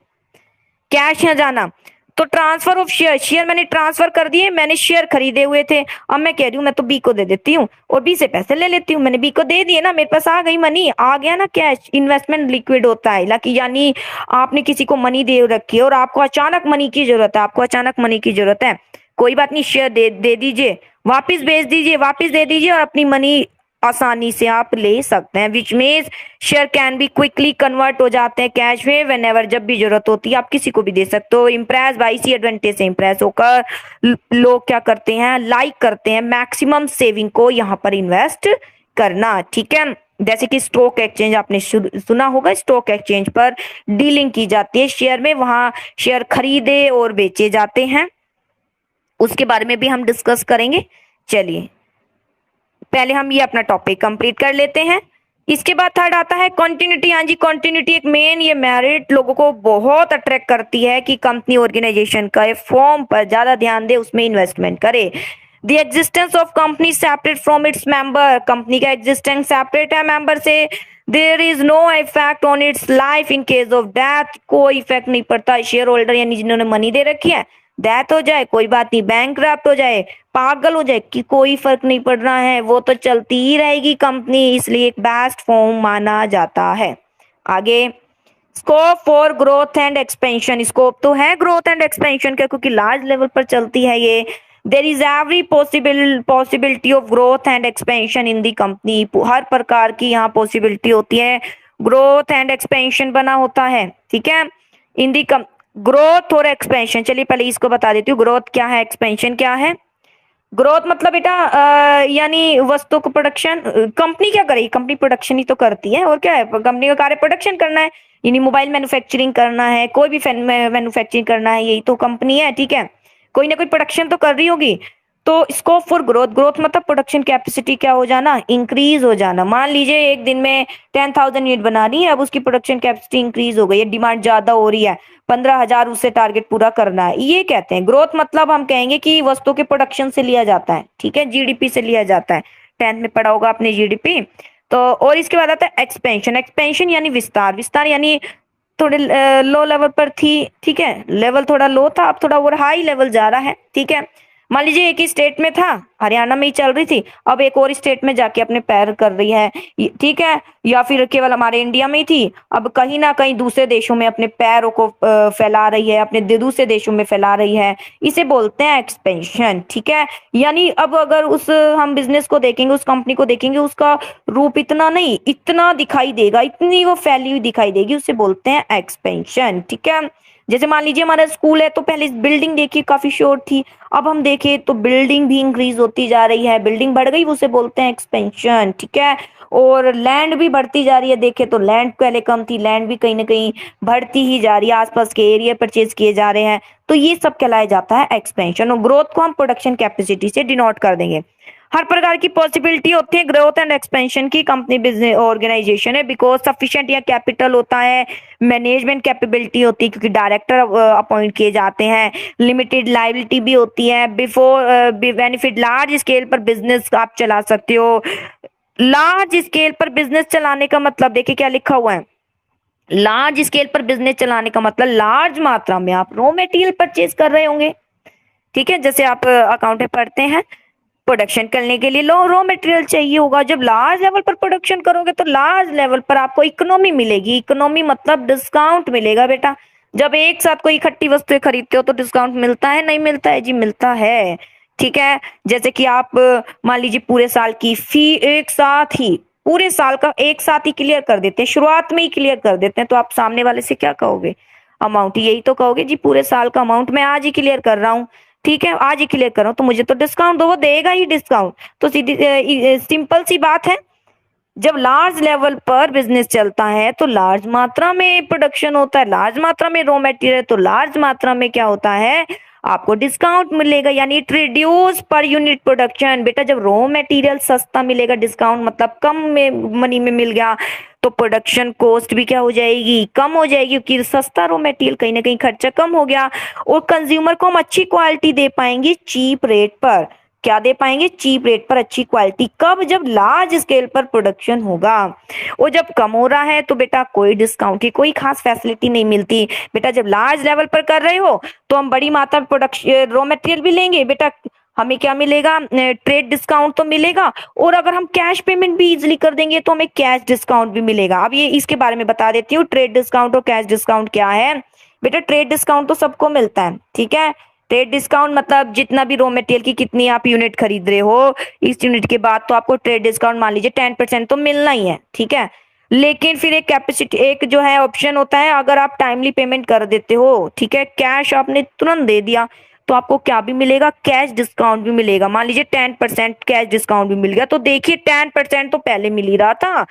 कैश यहाँ जाना। तो ट्रांसफर ऑफ शेयर, शेयर मैंने ट्रांसफर कर दिए, मैंने शेयर खरीदे हुए थे, अब मैं कह रही हूँ मैं तो बी को दे देती हूँ और बी से पैसे ले लेती हूँ। मैंने बी को दे दिए ना, मेरे पास आ गई मनी, आ गया ना कैश। इन्वेस्टमेंट लिक्विड होता है, यानी आपने किसी को मनी दे रखी है और आपको अचानक मनी की जरूरत है, आपको अचानक मनी की जरूरत है, कोई बात नहीं, शेयर दे दीजिए, वापिस भेज दीजिए, वापिस दे दीजिए और अपनी मनी आसानी से आप ले सकते हैं। Which means share can be quickly convert हो जाते हैं कैश में व्हेनेवर, जब भी जरूरत होती है आप किसी को भी दे सकते हो। इम्प्रेस बाय इसी एडवांटेज से इम्प्रेस होकर लोग क्या करते हैं, लाइक करते हैं मैक्सिमम सेविंग को यहाँ पर इन्वेस्ट करना, ठीक है। जैसे कि स्टॉक एक्सचेंज आपने सुना होगा, स्टॉक एक्सचेंज पर डीलिंग की जाती है शेयर में, वहां शेयर खरीदे और बेचे जाते हैं, उसके बारे में भी हम डिस्कस करेंगे। चलिए पहले हम ये अपना टॉपिक कंप्लीट कर लेते हैं। इसके बाद थर्ड आता है कॉन्टिन्यूटी। हाँ जी, कॉन्टिन्यूटी एक मेन ये मेरिट लोगों को बहुत अट्रैक्ट करती है कि कंपनी ऑर्गेनाइजेशन का फॉर्म पर ज्यादा ध्यान दे, उसमें इन्वेस्टमेंट करे। The existence of company separate from its member, company का एग्जिस्टेंस सेपरेट है मेंबर से। There is no effect on its life in case of death, कोई इफेक्ट नहीं पड़ता। शेयर होल्डर यानी जिन्होंने मनी दे रखी है, डेथ हो जाए कोई बात नहीं, बैंकरप्ट हो जाए, पागल हो जाए कि कोई फर्क नहीं पड़ रहा है, वो तो चलती ही रहेगी कंपनी, इसलिए एक बेस्ट फॉर्म माना जाता है। आगे scope for growth and expansion, scope तो है ग्रोथ एंड एक्सपेंशन का क्योंकि लार्ज लेवल पर चलती है ये। There is every possibility of growth and expansion in the company, हर प्रकार की यहाँ पॉसिबिलिटी होती है, ग्रोथ एंड एक्सपेंशन बना होता है, ठीक है, इन दी ग्रोथ और एक्सपेंशन। चलिए पहले इसको बता देती हूँ, ग्रोथ क्या है, एक्सपेंशन क्या है। ग्रोथ मतलब बेटा यानी वस्तु को प्रोडक्शन, कंपनी क्या करेगी, कंपनी प्रोडक्शन ही तो करती है, और क्या है, कंपनी का कार्य प्रोडक्शन करना है, यानी मोबाइल मैन्युफैक्चरिंग करना है, कोई भी मैन्युफैक्चरिंग करना है, यही तो कंपनी है, ठीक है, कोई ना कोई प्रोडक्शन तो कर रही होगी। तो स्कोप फॉर ग्रोथ, ग्रोथ मतलब प्रोडक्शन कैपेसिटी क्या हो जाना, इंक्रीज हो जाना। मान लीजिए एक दिन में 10,000 यूनिट बना रही है, अब उसकी प्रोडक्शन कैपेसिटी इंक्रीज हो गई है, डिमांड ज्यादा हो रही है, 15,000 उससे टारगेट पूरा करना है, ये कहते हैं ग्रोथ। मतलब हम कहेंगे कि वस्तु के प्रोडक्शन से लिया जाता है, ठीक है, जीडीपी से लिया जाता है, 10th में पढ़ा होगा आपने जीडीपी। तो और इसके बाद आता है एक्सपेंशन, एक्सपेंशन यानी विस्तार, विस्तार यानी थोड़े लो लेवल पर थी, ठीक है, लेवल थोड़ा लो था, अब थोड़ा और हाई लेवल जा रहा है, ठीक है। मान लीजिए एक ही स्टेट में था, हरियाणा में ही चल रही थी, अब एक और स्टेट में जाके अपने पैर कर रही है, ठीक है, या फिर केवल हमारे इंडिया में ही थी, अब कहीं ना कहीं दूसरे देशों में अपने पैरों को फैला रही है, अपने दूसरे देशों में फैला रही है, इसे बोलते हैं एक्सपेंशन, ठीक है। यानी अब अगर उस हम बिजनेस को देखेंगे, उस कंपनी को देखेंगे, उसका रूप इतना नहीं, इतना दिखाई देगा, इतनी वो फैली हुई दिखाई देगी, उसे बोलते हैं एक्सपेंशन, ठीक है। जैसे मान लीजिए हमारा स्कूल है, तो पहले बिल्डिंग देखिए काफी शॉर्ट थी, अब हम देखें तो बिल्डिंग भी इंक्रीज होती जा रही है, बिल्डिंग बढ़ गई, उसे बोलते हैं एक्सपेंशन, ठीक है। और लैंड भी बढ़ती जा रही है, देखे तो लैंड पहले कम थी, लैंड भी कहीं ना कहीं बढ़ती ही जा रही है, आसपास के एरिया परचेज किए जा रहे हैं, तो ये सब कहलाया जाता है एक्सपेंशन। और ग्रोथ को हम प्रोडक्शन कैपेसिटी से डिनोट कर देंगे। हर प्रकार की पॉसिबिलिटी होती है ग्रोथ एंड एक्सपेंशन की, कंपनी बिजनेस ऑर्गेनाइजेशन है, बिकॉज सफिशिएंट या कैपिटल होता है, मैनेजमेंट कैपेबिलिटी होती है क्योंकि डायरेक्टर अपॉइंट किए जाते हैं, लिमिटेड लाइबिलिटी भी होती है, बिफोर बेनिफिट, लार्ज स्केल पर बिजनेस आप चला सकते हो। लार्ज स्केल पर बिजनेस चलाने का मतलब देखिए क्या लिखा हुआ है, लार्ज स्केल पर बिजनेस चलाने का मतलब लार्ज मात्रा में आप रॉ मटेरियल परचेज कर रहे होंगे, ठीक है, जैसे आप अकाउंट में पढ़ते हैं प्रोडक्शन करने के लिए रॉ मटेरियल चाहिए होगा। जब लार्ज लेवल पर प्रोडक्शन करोगे तो लार्ज लेवल पर आपको इकोनॉमी मिलेगी, इकोनॉमी मतलब डिस्काउंट मिलेगा बेटा। जब एक साथ कोई इकट्ठी वस्तुएं खरीदते हो तो डिस्काउंट मिलता है, नहीं मिलता है जी, मिलता है, ठीक है। जैसे कि आप मान लीजिए पूरे साल की फी एक साथ ही, पूरे साल का एक साथ ही क्लियर कर देते हैं, शुरुआत में ही क्लियर कर देते हैं, तो आप सामने वाले से क्या कहोगे, अमाउंट, यही तो कहोगे जी पूरे साल का अमाउंट मैं आज ही क्लियर कर रहा हूँ, ठीक है, आज ही क्लियर कर रहा हूँ तो मुझे तो डिस्काउंट दो, वो देगा ही डिस्काउंट। तो सीधी सिंपल सी बात है, जब लार्ज लेवल पर बिजनेस चलता है तो लार्ज मात्रा में प्रोडक्शन होता है, लार्ज मात्रा में रॉ मटेरियल, तो लार्ज मात्रा में क्या होता है, आपको डिस्काउंट मिलेगा, यानी it reduce per unit production. बेटा जब रॉ मटेरियल सस्ता मिलेगा, डिस्काउंट मतलब कम में मनी में मिल गया, तो प्रोडक्शन कॉस्ट भी क्या हो जाएगी, कम हो जाएगी, क्योंकि सस्ता रॉ मटेरियल, कहीं ना कहीं खर्चा कम हो गया, और कंज्यूमर को हम अच्छी क्वालिटी दे पाएंगे चीप रेट पर। क्या दे पाएंगे, चीप रेट पर अच्छी क्वालिटी। कब, जब लार्ज स्केल पर प्रोडक्शन होगा। और जब कम हो रहा है तो बेटा कोई डिस्काउंट की कोई खास फैसिलिटी नहीं मिलती। बेटा जब लार्ज लेवल पर कर रहे हो तो हम बड़ी मात्रा में प्रोडक्शन रॉ मटेरियल भी लेंगे, बेटा हमें क्या मिलेगा, ट्रेड डिस्काउंट तो मिलेगा, और अगर हम कैश पेमेंट भी इजिली कर देंगे तो हमें कैश डिस्काउंट भी मिलेगा। अब ये इसके बारे में बता देती हूँ, ट्रेड डिस्काउंट और कैश डिस्काउंट क्या है। बेटा ट्रेड डिस्काउंट तो सबको मिलता है, ठीक है, ट्रेड डिस्काउंट मतलब जितना भी रॉ मटेरियल की कितनी आप यूनिट खरीद रहे हो, इस यूनिट के बाद तो आपको ट्रेड डिस्काउंट मान लीजिए 10% तो मिलना ही है, ठीक है। लेकिन फिर एक कैपेसिटी, एक जो है ऑप्शन होता है, अगर आप टाइमली पेमेंट कर देते हो, ठीक है, कैश आपने तुरंत दे दिया, तो आपको क्या भी मिलेगा, कैश डिस्काउंट भी मिलेगा। मान लीजिए 10% कैश डिस्काउंट भी मिल गया, तो देखिए 10% तो पहले मिल ही रहा था,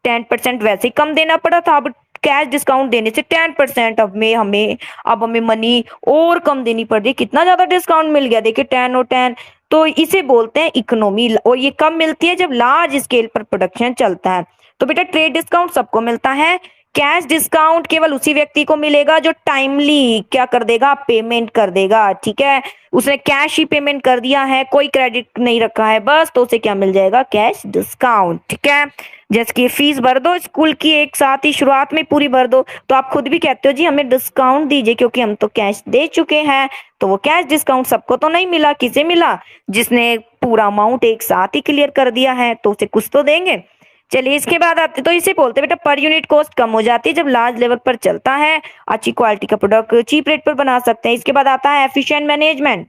10% वैसे ही कम देना पड़ा था, अब कैश डिस्काउंट देने से 10% अब हमें मनी और कम देनी पड़ रही, कितना ज्यादा डिस्काउंट मिल गया, देखिए 10 और 10। तो इसे बोलते हैं इकोनॉमी, और ये कब मिलती है, जब लार्ज स्केल पर प्रोडक्शन चलता है। तो बेटा ट्रेड डिस्काउंट सबको मिलता है, कैश डिस्काउंट केवल उसी व्यक्ति को मिलेगा जो टाइमली क्या कर देगा, पेमेंट कर देगा, ठीक है, उसने कैश ही पेमेंट कर दिया है, कोई क्रेडिट नहीं रखा है बस, तो उसे क्या मिल जाएगा, कैश डिस्काउंट, ठीक है। जैसे कि फीस भर दो स्कूल की एक साथ ही शुरुआत में पूरी भर दो, तो आप खुद भी कहते हो जी हमें डिस्काउंट दीजिए क्योंकि हम तो कैश दे चुके हैं। तो वो कैश डिस्काउंट सबको तो नहीं मिला, किसे मिला, जिसने पूरा अमाउंट एक साथ ही क्लियर कर दिया है, तो उसे कुछ तो देंगे। चलिए इसके बाद आते, तो इसे बोलते हैं बेटा पर यूनिट कॉस्ट कम हो जाती है जब लार्ज लेवल पर चलता है, अच्छी क्वालिटी का प्रोडक्ट चीप रेट पर बना सकते हैं। इसके बाद आता है एफिशिएंट मैनेजमेंट।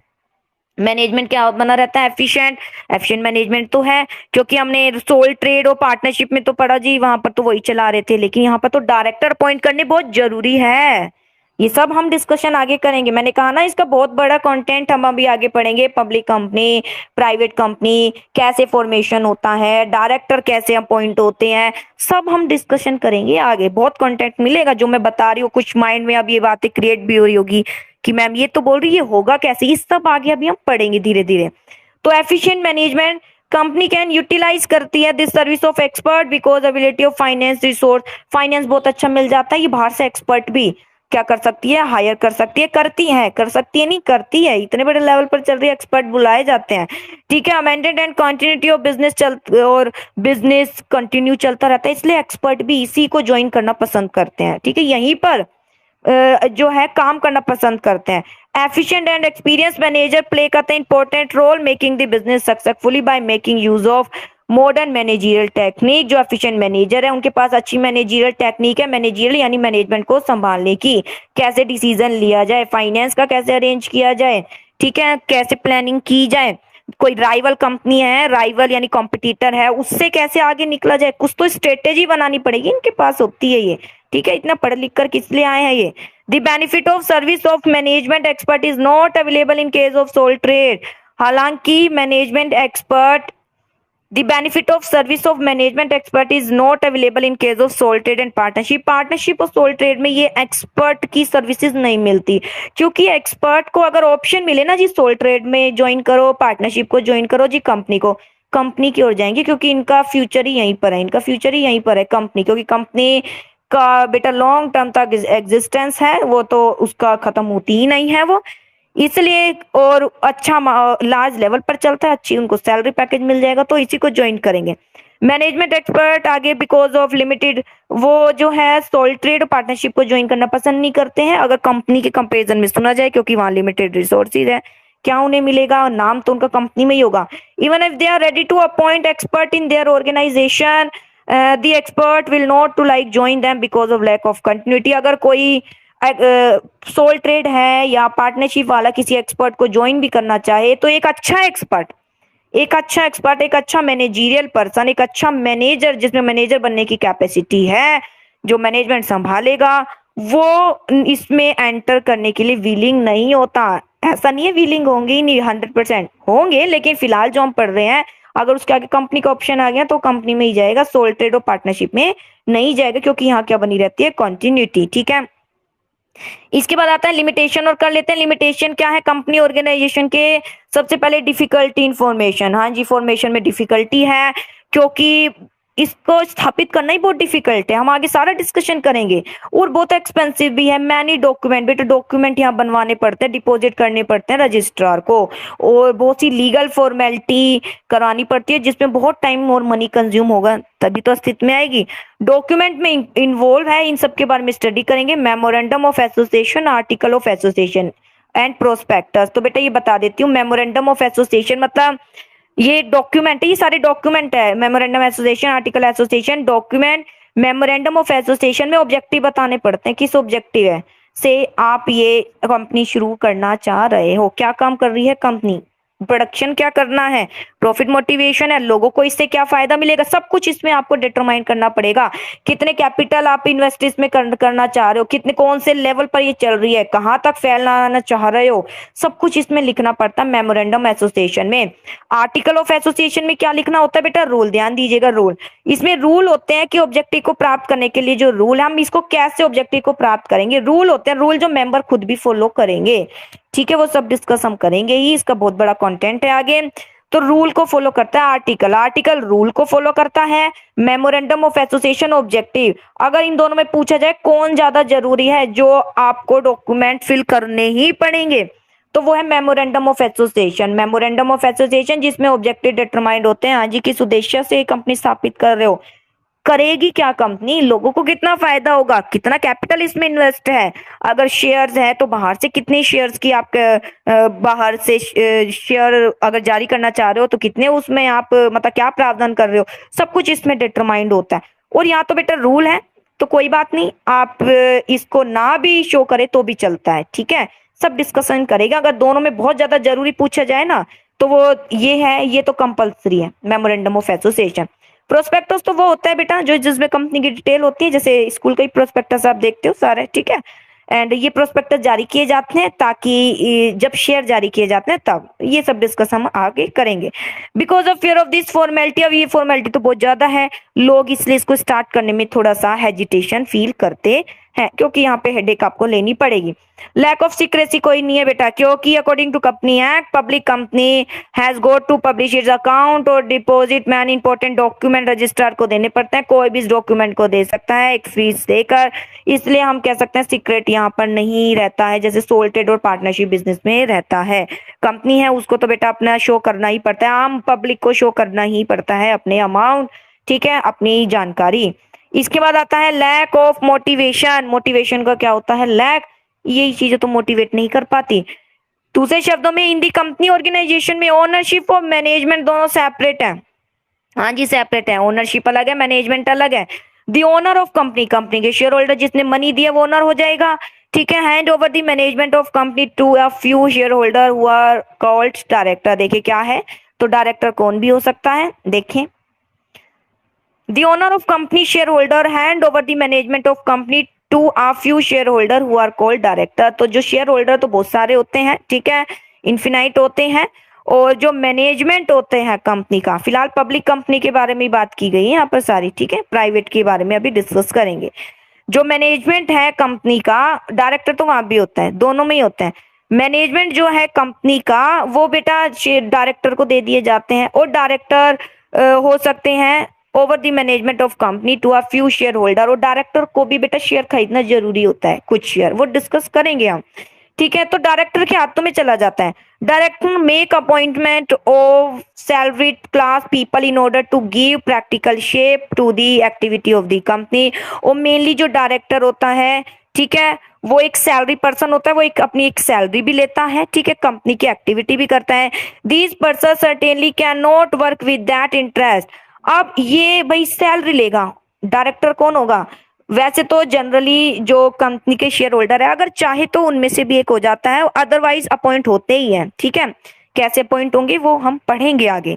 मैनेजमेंट क्या बना रहता है, एफिशिएंट। एफिशिएंट मैनेजमेंट तो है, क्योंकि हमने सोल ट्रेड और पार्टनरशिप में तो पढ़ा जी, वहां पर तो वही चला रहे थे, लेकिन यहाँ पर तो डायरेक्टर अपॉइंट करने बहुत जरूरी है। ये सब हम डिस्कशन आगे करेंगे, मैंने कहा ना इसका बहुत बड़ा कंटेंट हम अभी आगे पढ़ेंगे। पब्लिक कंपनी, प्राइवेट कंपनी कैसे फॉर्मेशन होता है, डायरेक्टर कैसे अपॉइंट होते हैं, सब हम डिस्कशन करेंगे आगे। बहुत कंटेंट मिलेगा जो मैं बता रही हूँ, कुछ माइंड में अब ये बातें क्रिएट भी हो रही होगी कि मैम ये तो बोल रही है, होगा कैसे, ये सब आगे अभी हम पढ़ेंगे धीरे धीरे। तो efficient management, company can utilize करती है this service of expert because ability of finance resource, finance बहुत अच्छा मिल जाता है, ये बाहर से एक्सपर्ट भी क्या कर सकती है, हायर कर सकती है, करती है, कर सकती है नहीं करती है, इतने बड़े लेवल पर चल रही है, एक्सपर्ट बुलाए जाते हैं, ठीक है। Amended and continuity of business और बिजनेस कंटिन्यू चलता रहता है, इसलिए एक्सपर्ट भी इसी को ज्वाइन करना पसंद करते हैं, ठीक है, यहीं पर जो है काम करना पसंद करते हैं। Efficient and experience manager play करते हैं important role making the business successfully by making use of modern managerial technique. जो एफिशिएंट मैनेजर है उनके पास अच्छी मैनेजरियल टेक्निक है, मैनेजरियल यानी मैनेजमेंट को संभालने की, कैसे डिसीजन लिया जाए, फाइनेंस का कैसे अरेंज किया जाए, ठीक है, कैसे प्लानिंग की जाए, कोई राइवल कंपनी है, राइवल यानी कॉम्पिटिटर है, उससे कैसे आगे निकला जाए, कुछ तो स्ट्रेटेजी बनानी पड़ेगी, इनके पास होती है ये, ठीक है, इतना पढ़ लिख कर किस लिए आए हैं ये। The benefit of service of management expert is not available in case of sole trade. हालांकि management expert, the benefit of service of management expert is not available in case of sole trade and partnership. Partnership और sole trade में ये expert की services नहीं मिलती, क्योंकि expert को अगर ऑप्शन मिले ना जी, सोल ट्रेड में ज्वाइन करो, पार्टनरशिप को ज्वाइन करो जी, कंपनी को, कंपनी की ओर जाएंगे, क्योंकि इनका फ्यूचर ही यहीं पर है, इनका फ्यूचर ही यहीं पर है कंपनी, क्योंकि कंपनी का बेटा लॉन्ग टर्म तक एग्जिस्टेंस है, वो तो उसका खत्म होती ही नहीं है वो, इसलिए। और अच्छा लार्ज लेवल पर चलता है, अच्छी उनको सैलरी पैकेज मिल जाएगा, तो इसी को ज्वाइन करेंगे। मैनेजमेंट एक्सपर्ट आगे बिकॉज ऑफ लिमिटेड, वो जो है सोल ट्रेड पार्टनरशिप को ज्वाइन करना पसंद नहीं करते हैं, अगर कंपनी के कंपेरिजन में सुना जाए, क्योंकि वहां लिमिटेड रिसोर्सेज है, क्या उन्हें मिलेगा, नाम तो उनका कंपनी में ही होगा। Even if they are ready to appoint expert in their organization, the expert will not to like join them because of lack of continuity. अगर कोई सोल ट्रेड है या पार्टनरशिप वाला किसी एक्सपर्ट को ज्वाइन भी करना चाहे, तो एक अच्छा एक्सपर्ट, एक अच्छा मैनेजरियल पर्सन, एक अच्छा मैनेजर जिसमें मैनेजर बनने की कैपेसिटी है, जो मैनेजमेंट संभालेगा, वो इसमें एंटर करने के लिए विलिंग नहीं होता। ऐसा नहीं है विलिंग होंगे ही नहीं, 100% होंगे, लेकिन फिलहाल जो हम पढ़ रहे हैं, अगर उसके आगे कंपनी का ऑप्शन आ गया तो कंपनी में ही जाएगा, सोल ट्रेड और पार्टनरशिप में नहीं जाएगा, क्योंकि यहाँ क्या बनी रहती है, कंटिन्यूटी। ठीक है, इसके बाद आता है लिमिटेशन, और कर लेते हैं लिमिटेशन क्या है कंपनी ऑर्गेनाइजेशन के। सबसे पहले डिफिकल्टी इन फॉर्मेशन, हाँ जी, फॉर्मेशन में डिफिकल्टी है, क्योंकि इसको स्थापित करना ही बहुत डिफिकल्ट है, हम आगे सारा डिस्कशन करेंगे, और बहुत एक्सपेंसिव भी है। मैनी डॉक्यूमेंट, बेटे डॉक्यूमेंट यहाँ बनवाने पड़ते हैं, डिपॉजिट करने पड़ते हैं रजिस्ट्रार को, और बहुत सी लीगल फॉर्मेलिटी करानी पड़ती है, जिसमें बहुत टाइम और मनी कंज्यूम होगा, तभी तो अस्तित्व में आएगी। डॉक्यूमेंट में इन्वॉल्व है, इन सब के बारे में स्टडी करेंगे। Memorandum of association, article of association and prospectus. तो बेटा ये बता देती हूँ, मेमोरेंडम ऑफ एसोसिएशन मतलब ये डॉक्यूमेंट है, ये सारे डॉक्यूमेंट है, memorandum association, article association, document. Memorandum of association में ऑब्जेक्टिव बताने पड़ते हैं, किस ऑब्जेक्टिव है से आप ये कंपनी शुरू करना चाह रहे हो, क्या काम कर रही है कंपनी, प्रोडक्शन क्या करना है, प्रॉफिट मोटिवेशन है, लोगों को इससे क्या फायदा मिलेगा, सब कुछ इसमें आपको डिटरमाइन करना पड़ेगा। कितने कैपिटल आप इन्वेस्ट इसमें करना चाह रहे हो, कितने कौन से लेवल पर ये चल रही है, कहां तक फैलाना चाह रहे हो, सब कुछ इसमें लिखना पड़ता है मेमोरेंडम एसोसिएशन में। आर्टिकल ऑफ एसोसिएशन में क्या लिखना होता है बेटा, रूल, ध्यान दीजिएगा, रूल। इसमें रूल होते हैं कि ऑब्जेक्टिव को प्राप्त करने के लिए जो रूल है, हम इसको कैसे ऑब्जेक्टिव को प्राप्त करेंगे, रूल होते हैं, रूल जो मेंबर खुद भी फॉलो करेंगे। ठीक है, वो सब डिस्कस हम करेंगे ही, इसका बहुत बड़ा कंटेंट है आगे। तो रूल को फॉलो करता है आर्टिकल, आर्टिकल रूल को फॉलो करता है। मेमोरेंडम ऑफ एसोसिएशन ऑब्जेक्टिव, अगर इन दोनों में पूछा जाए कौन ज्यादा जरूरी है, जो आपको डॉक्यूमेंट फिल करने ही पड़ेंगे, तो वो है memorandum of association. Memorandum of association जिसमें ऑब्जेक्टिव डिटरमाइंड होते हैं, हाँ जी, किस उद्देश्य से कंपनी स्थापित कर रहे हो, करेगी क्या कंपनी, लोगों को कितना फायदा होगा, कितना कैपिटल इसमें इन्वेस्ट है, अगर शेयर्स है तो बाहर से कितने शेयर्स की आप बाहर से शेयर अगर जारी करना चाह रहे हो तो कितने उसमें आप मतलब क्या प्रावधान कर रहे हो, सब कुछ इसमें डिटरमाइंड होता है। और यहाँ तो बेटा रूल है, तो कोई बात नहीं, आप इसको ना भी शो करे तो भी चलता है। ठीक है, सब डिस्कशन करेगा। अगर दोनों में बहुत ज्यादा जरूरी पूछा जाए ना, तो वो ये है, ये तो कंपल्सरी है मेमोरेंडम ऑफ एसोसिएशन। प्रोस्पेक्टस तो वो होता है बेटा जो जिसमें कंपनी की डिटेल होती है, जैसे स्कूल का ही प्रोस्पेक्टस आप देखते हो सारे। ठीक है, एंड ये प्रोस्पेक्टस जारी किए जाते हैं ताकि जब शेयर जारी किए जाते हैं तब, ये सब डिस्कस हम आगे करेंगे। Because of fear of this formality, अब ये फॉर्मेलिटी तो बहुत ज्यादा है, लोग इसलिए इसको स्टार्ट करने में थोड़ा सा हेजिटेशन फील करते हैं, क्योंकि यहाँ पे हेडेक आपको लेनी पड़ेगी। लैक ऑफ सीक्रेसी कोई नहीं है बेटा, क्योंकि according to company act, public company has got to publish its account और deposit main important document registrar को देने पड़ते हैं, कोई भी इस डॉक्यूमेंट को दे सकता है एक फीस देकर, इसलिए हम कह सकते हैं सीक्रेट यहाँ पर नहीं रहता है, जैसे सोल ट्रेड और पार्टनरशिप बिजनेस में रहता है। कंपनी है उसको तो बेटा अपना शो करना ही पड़ता है, आम पब्लिक को शो करना ही पड़ता है अपने अमाउंट, ठीक है, अपनी जानकारी। इसके बाद आता है लैक ऑफ मोटिवेशन, मोटिवेशन का क्या होता है, लैक, यही चीजें तो मोटिवेट नहीं कर पाती। दूसरे शब्दों में इन दी कंपनी ऑर्गेनाइजेशन में ओनरशिप और मैनेजमेंट दोनों सेपरेट है, हाँ जी सेपरेट है, ओनरशिप अलग है, मैनेजमेंट अलग है। The owner of company, company के शेयर होल्डर जिसने मनी दिया वो ओनर हो जाएगा। ठीक है, hand over the management of company to a few share holder who are called director. देखिए क्या है, तो डायरेक्टर कौन भी हो सकता है, देखें, the owner of company shareholder hand over the management of company to a few shareholder who are called director। तो जो शेयर होल्डर तो बहुत सारे होते हैं, ठीक है, इन्फिनाइट होते हैं, और जो मैनेजमेंट होते हैं कंपनी का, फिलहाल पब्लिक कंपनी के बारे में बात की गई है यहाँ पर सारी, ठीक है, प्राइवेट के बारे में अभी डिस्कस करेंगे। जो मैनेजमेंट है कंपनी का, डायरेक्टर तो वहां भी होता है, दोनों में ही होता है। मैनेजमेंट जो है कंपनी का वो बेटा डायरेक्टर को दे दिए जाते हैं, और डायरेक्टर हो सकते हैं over the management of company to a few share holder, और डायरेक्टर को भी बेटा शेयर खरीदना जरूरी होता है, कुछ शेयर, वो डिस्कस करेंगे हम। ठीक है, तो डायरेक्टर के हाथों में चला जाता है। Director make appointment of salaried class people in order to give practical shape to the activity of the company. और मेनली जो डायरेक्टर होता है, ठीक है, वो एक सैलरी पर्सन होता है, वो एक अपनी एक सैलरी भी लेता है, ठीक है, कंपनी की एक्टिविटी भी करता है। These person certainly can not work with that interest. अब ये भाई सैलरी लेगा, डायरेक्टर कौन होगा? वैसे तो जनरली जो कंपनी के शेयर होल्डर है, अगर चाहे तो उनमें से भी एक हो जाता है, अदरवाइज अपॉइंट होते ही हैं। ठीक है, कैसे अपॉइंट होंगे वो हम पढ़ेंगे आगे।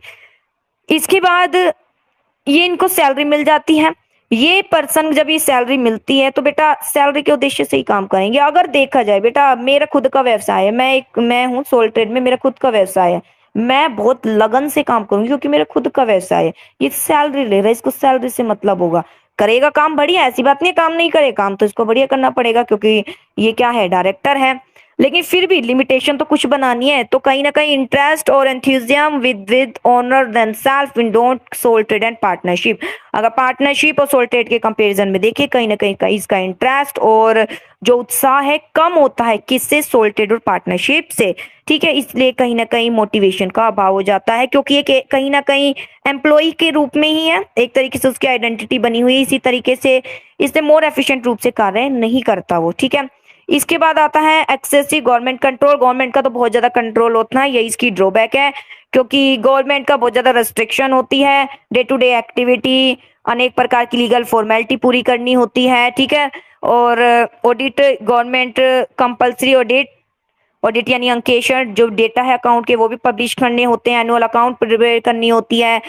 इसके बाद ये इनको सैलरी मिल जाती है। ये पर्सन जब ये सैलरी मिलती है तो बेटा सैलरी के उद्देश्य से ही काम करेंगे। अगर देखा जाए बेटा, मेरा खुद का व्यवसाय है, मैं हूँ सोल ट्रेड में, मेरा खुद का व्यवसाय है, मैं बहुत लगन से काम करूंगी क्योंकि मेरा खुद का व्यवसाय है। ये सैलरी ले रहा है, इसको सैलरी से मतलब होगा, करेगा काम बढ़िया, ऐसी बात नहीं काम नहीं करे, काम तो इसको बढ़िया करना पड़ेगा क्योंकि ये क्या है, डायरेक्टर है। लेकिन फिर भी लिमिटेशन तो कुछ बनानी है, तो कहीं ना कहीं इंटरेस्ट और enthusiasm with honour themselves in don't sole trade and partnership. अगर पार्टनरशिप और सोल ट्रेड के कंपैरिजन में देखें, कहीं ना कहीं इसका इंटरेस्ट और जो उत्साह है कम होता है, किससे? सोल ट्रेड और पार्टनरशिप से। ठीक है, इसलिए कहीं ना कहीं मोटिवेशन का अभाव हो जाता है, क्योंकि ये कहीं ना कहीं एम्प्लॉय के रूप में ही है, एक तरीके से उसकी आइडेंटिटी बनी हुई है, इसी तरीके से इससे मोर एफिशिएंट रूप से कार्य नहीं करता वो। ठीक है, इसके बाद आता है एक्सेसिव गवर्नमेंट कंट्रोल। गवर्नमेंट का तो बहुत ज्यादा कंट्रोल होता है, यही इसकी ड्रॉबैक है, क्योंकि गवर्नमेंट का बहुत ज्यादा रेस्ट्रिक्शन होती है, डे टू डे एक्टिविटी, अनेक प्रकार की लीगल फॉर्मेलिटी पूरी करनी होती है। ठीक है, और ऑडिट, गवर्नमेंट कंपल्सरी ऑडिट यानी अंकेक्षण, जो डेटा है अकाउंट के वो भी पब्लिश करने होते हैं, एनुअल अकाउंट प्रिपेयर करनी होती है।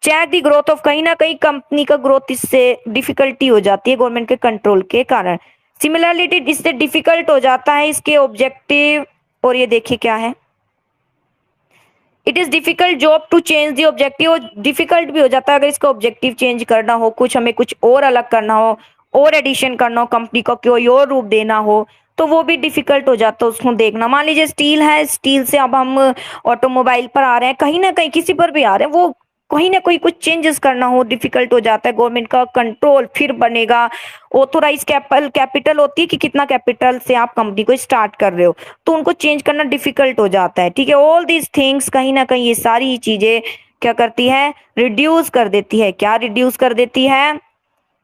चेक दी ग्रोथ ऑफ, कहीं ना कहीं कंपनी का ग्रोथ इससे डिफिकल्टी हो जाती है गवर्नमेंट के कंट्रोल के कारण। सिमिलरली इससे डिफिकल्ट हो जाता है इसके ऑब्जेक्टिव, और ये देखिए क्या है, it is difficult job to change the objective. Difficult भी हो जाता है अगर इसका ऑब्जेक्टिव चेंज करना हो, कुछ हमें कुछ और अलग करना हो, और एडिशन करना हो, कंपनी को कोई और रूप देना हो, तो वो भी डिफिकल्ट हो जाता है उसको देखना। मान लीजिए स्टील है, स्टील से अब हम ऑटोमोबाइल पर आ रहे हैं, कहीं ना कहीं किसी पर भी आ रहे हैं, वो कहीं ना कहीं कुछ चेंजेस करना हो, डिफिकल्ट हो जाता है। गवर्नमेंट का कंट्रोल फिर बनेगा। ऑथोराइज कैपिटल होती है कि कितना कैपिटल से आप कंपनी को स्टार्ट कर रहे हो, तो उनको चेंज करना डिफिकल्ट हो जाता है। ठीक है, ऑल दीज थिंग्स, कहीं ना कहीं ये सारी चीजें क्या करती है, रिड्यूस कर देती है। क्या रिड्यूस कर देती है?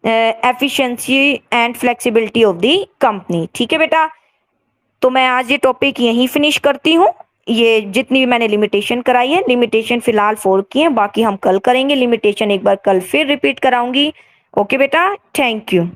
Efficiency and flexibility of the company. ठीक है बेटा, तो मैं आज ये टॉपिक यहीं फिनिश करती हूँ। ये जितनी भी मैंने लिमिटेशन कराई है, लिमिटेशन फिलहाल 4 की है, बाकी हम कल करेंगे। लिमिटेशन एक बार कल फिर रिपीट कराऊंगी। ओके बेटा, थैंक यू।